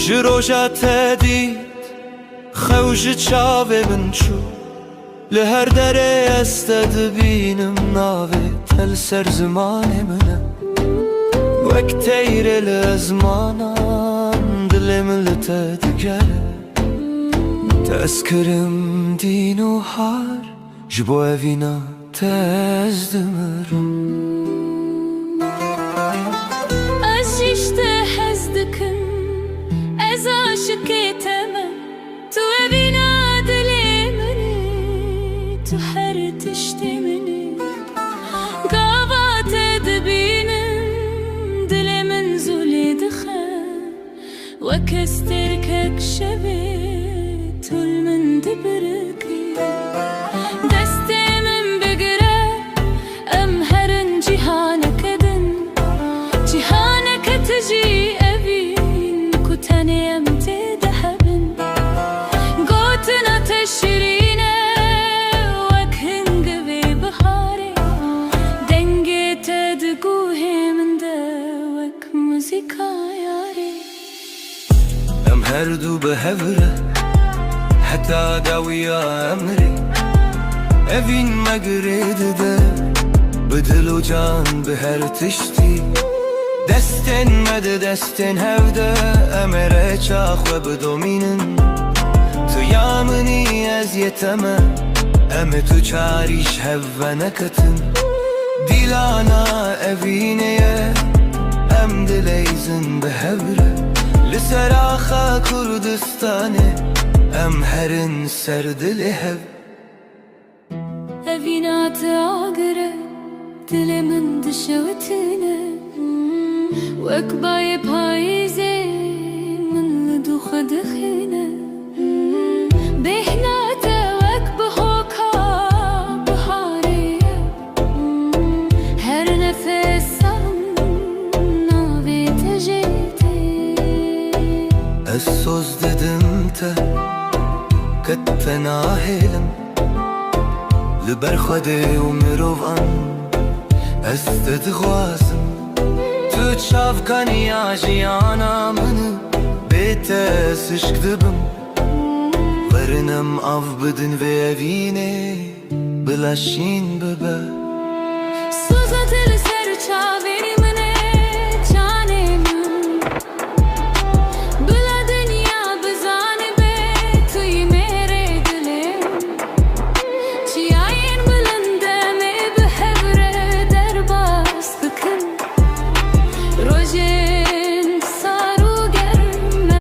جروجا تدید خوش چاوه بنچو لهر دره استد بینم ناوه تل سر زمان منه وک تیره لزمانان دلم لتدگره تذکرم دین و هار جبو اوینا تزدمرم از işte hezdikim ez aşık etemem tu evina dilimini tu her tiştimini gavat edbinim dilimin zulü dıxa ve kestirkek şebit tul min dibirki destimin bigre em herin cihanek edin cihanek etci evin kutaniyem tedehbin gotin ateşirine vakhin gibi bahare denge tedgu heminde vak muzika yari ام هر دو به هوره حتی داویا امری evin مگرد ده بدل و جان به هر تشتی دستن مده دستن هفده امره چاخ و بدومینن تو یامنی از یتمه ام تو چاریش هفه نکتن دیلانا evine ام دلیزن به هوره لسراخا کردستانه ام هرن سردل هف evina tagre dilimin dışavtine vek bay payze min duxa dxine behna vek bhoka bahare her nefesan nave tejete السوز ددمت كنت ناهلم لبرخده ومروان استدغوازم تو تشاف كان ياجيانا من بيتس اشكدبم ورنم اف بدن ويفيني بلاشين ببا